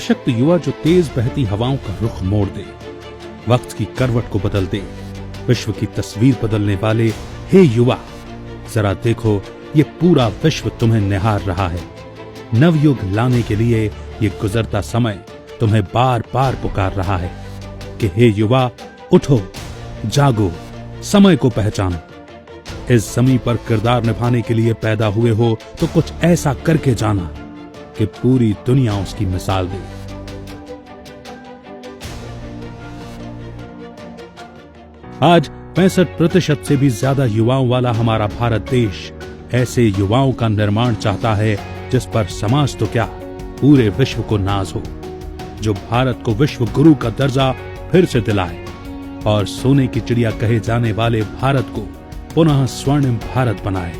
सशक्त युवा जो तेज बहती हवाओं का रुख मोड़ दे, वक्त की करवट को बदल दे, विश्व की तस्वीर बदलने वाले हे युवा, जरा देखो ये पूरा विश्व तुम्हें निहार रहा है। नवयुग लाने के लिए ये गुजरता समय तुम्हें बार बार पुकार रहा है कि हे युवा, उठो, जागो, समय को पहचानो। इस जमीन पर किरदार निभाने के लिए पैदा हुए हो तो कुछ ऐसा करके जाना कि पूरी दुनिया उसकी मिसाल दे। आज 65% से भी ज्यादा युवाओं वाला हमारा भारत देश ऐसे युवाओं का निर्माण चाहता है जिस पर समाज तो क्या, पूरे विश्व को नाज हो, जो भारत को विश्व गुरु का दर्जा फिर से दिलाए और सोने की चिड़िया कहे जाने वाले भारत को पुनः स्वर्णिम भारत बनाए।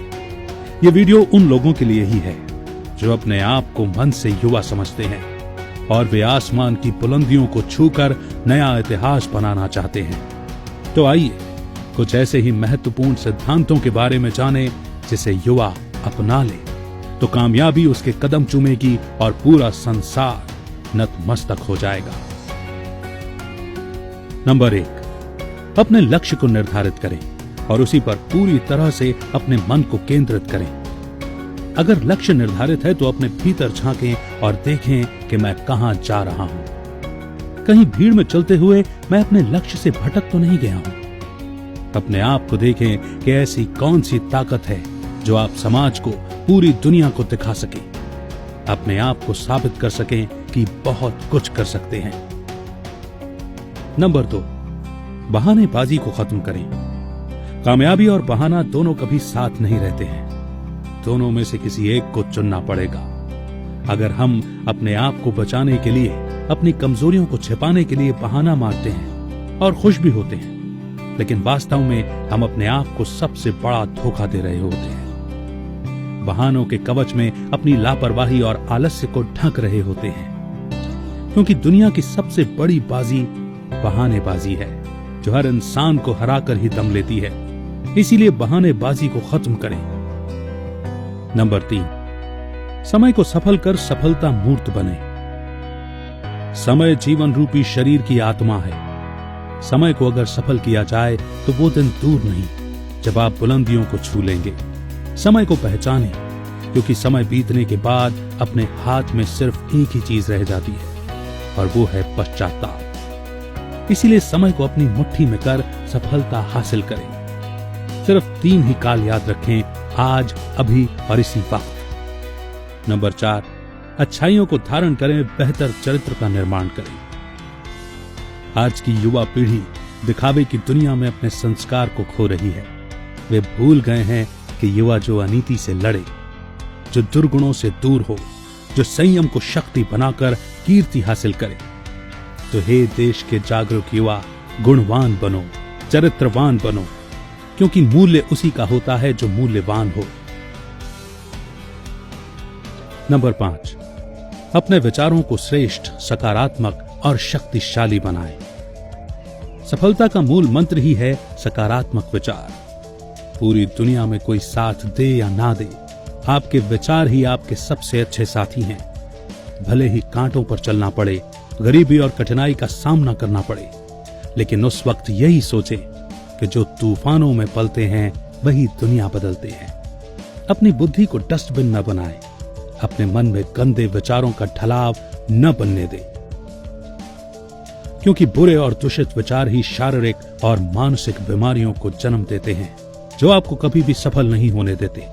ये वीडियो उन लोगों के लिए ही है जो अपने आप को मन से युवा समझते हैं और वे आसमान की बुलंदियों को छूकर नया इतिहास बनाना चाहते हैं। तो आइए कुछ ऐसे ही महत्वपूर्ण सिद्धांतों के बारे में जानें जिसे युवा अपना ले तो कामयाबी उसके कदम चूमेगी और पूरा संसार नतमस्तक हो जाएगा। नंबर 1, अपने लक्ष्य को निर्धारित करें और उसी पर पूरी तरह से अपने मन को केंद्रित करें। अगर लक्ष्य निर्धारित है तो अपने भीतर झांकें और देखें कि मैं कहां जा रहा हूं। कहीं भीड़ में चलते हुए मैं अपने लक्ष्य से भटक तो नहीं गया हूं। अपने आप को देखें कि ऐसी कौन सी ताकत है जो आप समाज को, पूरी दुनिया को दिखा सके, अपने आप को साबित कर सकें कि बहुत कुछ कर सकते हैं। नंबर 2, बहानेबाजी को खत्म करें। कामयाबी और बहाना दोनों कभी साथ नहीं रहते हैं, दोनों में से किसी एक को चुनना पड़ेगा। अगर हम अपने आप को बचाने के लिए, अपनी कमजोरियों को छिपाने के लिए बहाना मारते हैं और खुश भी होते हैं, लेकिन वास्तव में हम अपने आप को सबसे बड़ा धोखा दे रहे होते हैं। बहानों के कवच में अपनी लापरवाही और आलस्य को ढक रहे होते हैं, क्योंकि दुनिया की सबसे बड़ी बाजी बहानेबाजी है जो हर इंसान को हराकर ही दम लेती है। इसीलिए बहानेबाजी को खत्म करें। नंबर 3, समय को सफल कर सफलता मूर्त बने। समय जीवन रूपी शरीर की आत्मा है। समय को अगर सफल किया जाए तो वो दिन दूर नहीं जब आप बुलंदियों को छू लेंगे। समय को पहचानें, क्योंकि समय बीतने के बाद अपने हाथ में सिर्फ एक ही चीज रह जाती है और वो है पश्चाताप। इसीलिए समय को अपनी मुट्ठी में कर सफलता हासिल करें। सिर्फ 3 ही काल याद रखें, आज, अभी और इसी वक्त। नंबर 4, अच्छाइयों को धारण करें, बेहतर चरित्र का निर्माण करें। आज की युवा पीढ़ी दिखावे की दुनिया में अपने संस्कार को खो रही है। वे भूल गए हैं कि युवा जो अनीति से लड़े, जो दुर्गुणों से दूर हो, जो संयम को शक्ति बनाकर कीर्ति हासिल करे। तो हे देश के जागरूक युवा, गुणवान बनो, चरित्रवान बनो, क्योंकि मूल्य उसी का होता है जो मूल्यवान हो। नंबर 5, अपने विचारों को श्रेष्ठ, सकारात्मक और शक्तिशाली बनाएं। सफलता का मूल मंत्र ही है सकारात्मक विचार। पूरी दुनिया में कोई साथ दे या ना दे, आपके विचार ही आपके सबसे अच्छे साथी हैं। भले ही कांटों पर चलना पड़े, गरीबी और कठिनाई का सामना करना पड़े, लेकिन उस वक्त यही सोचें कि जो तूफानों में पलते हैं वही दुनिया बदलते हैं। अपनी बुद्धि को डस्टबिन न बनाएं, अपने मन में गंदे विचारों का ढलाव न बनने दें, क्योंकि बुरे और दूषित विचार ही शारीरिक और मानसिक बीमारियों को जन्म देते हैं जो आपको कभी भी सफल नहीं होने देते।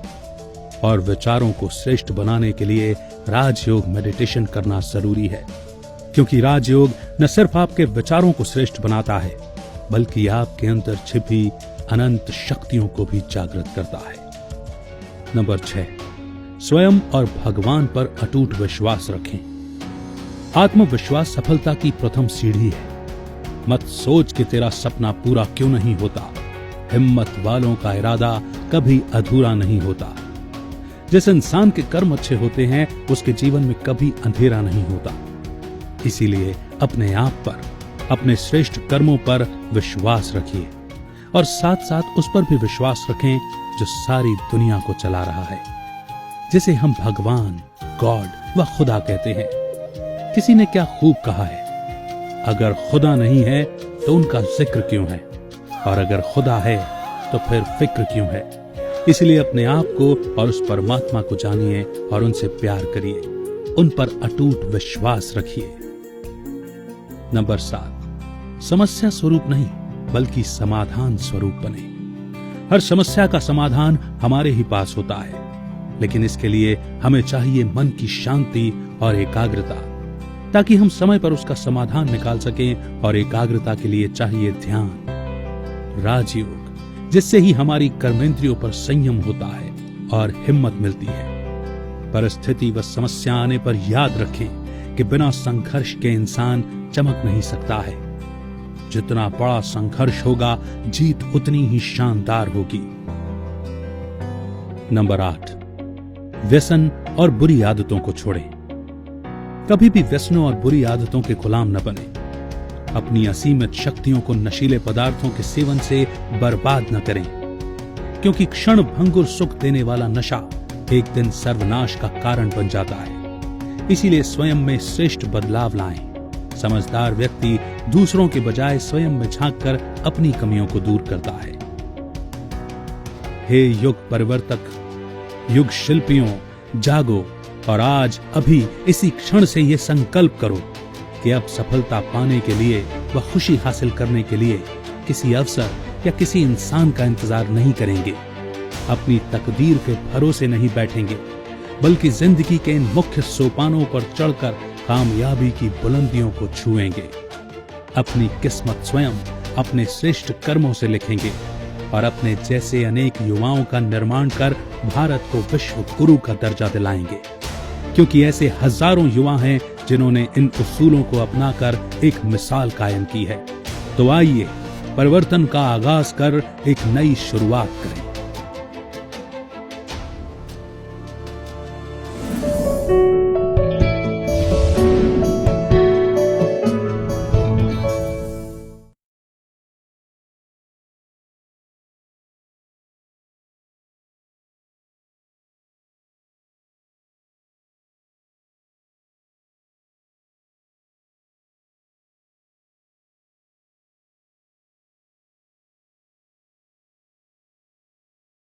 और विचारों को श्रेष्ठ बनाने के लिए राजयोग मेडिटेशन करना जरूरी है, क्योंकि राजयोग न सिर्फ आपके विचारों को श्रेष्ठ बनाता है, बल्कि आपके अंदर छिपी अनंत शक्तियों को भी जागृत करता है। नंबर 6, स्वयं और भगवान पर अटूट विश्वास रखें। आत्मविश्वास सफलता की प्रथम सीढ़ी है। मत सोच कि तेरा सपना पूरा क्यों नहीं होता। हिम्मत वालों का इरादा कभी अधूरा नहीं होता। जिस इंसान के कर्म अच्छे होते हैं उसके जीवन में कभी अंधेरा नहीं होता। इसीलिए अपने आप पर, अपने श्रेष्ठ कर्मों पर विश्वास रखिए और साथ साथ उस पर भी विश्वास रखें जो सारी दुनिया को चला रहा है, जिसे हम भगवान, गॉड व खुदा कहते हैं। किसी ने क्या खूब कहा है, अगर खुदा नहीं है तो उनका जिक्र क्यों है, और अगर खुदा है तो फिर फिक्र क्यों है। इसलिए अपने आप को और उस परमात्मा को जानिए और उनसे प्यार करिए, उन पर अटूट विश्वास रखिए। नंबर 7, समस्या स्वरूप नहीं बल्कि समाधान स्वरूप बने। हर समस्या का समाधान हमारे ही पास होता है, लेकिन इसके लिए हमें चाहिए मन की शांति और एकाग्रता, ताकि हम समय पर उसका समाधान निकाल सकें। और एकाग्रता के लिए चाहिए ध्यान, राजयोग, जिससे ही हमारी कर्मेंद्रियों पर संयम होता है और हिम्मत मिलती है। परिस्थिति व समस्या आने पर याद रखें कि बिना संघर्ष के इंसान चमक नहीं सकता है। जितना बड़ा संघर्ष होगा, जीत उतनी ही शानदार होगी। नंबर 8, व्यसन और बुरी आदतों को छोड़ें। कभी भी व्यसनों और बुरी आदतों के गुलाम न बने। अपनी असीमित शक्तियों को नशीले पदार्थों के सेवन से बर्बाद न करें, क्योंकि क्षण भंगुर सुख देने वाला नशा एक दिन सर्वनाश का कारण बन जाता है। इसीलिए स्वयं में श्रेष्ठ बदलाव लाएं। समझदार व्यक्ति दूसरों के बजाय स्वयं में झांककर अपनी कमियों को दूर करता है। हे युग परिवर्तक, युग शिल्पियों, जागो और आज अभी इसी क्षण से ये संकल्प करो कि अब सफलता पाने के लिए व खुशी हासिल करने के लिए किसी अवसर या किसी इंसान का इंतजार नहीं करेंगे। अपनी तकदीर के भरोसे नहीं बैठेंगे, बल्कि जिंदगी के इन मुख्य सोपानों पर चढ़कर कामयाबी की बुलंदियों को छुएंगे। अपनी किस्मत स्वयं अपने श्रेष्ठ कर्मों से लिखेंगे और अपने जैसे अनेक युवाओं का निर्माण कर भारत को विश्व गुरु का दर्जा दिलाएंगे, क्योंकि ऐसे हजारों युवा हैं जिन्होंने इन उसूलों को अपनाकर एक मिसाल कायम की है। तो आइए परिवर्तन का आगाज कर एक नई शुरुआत करें।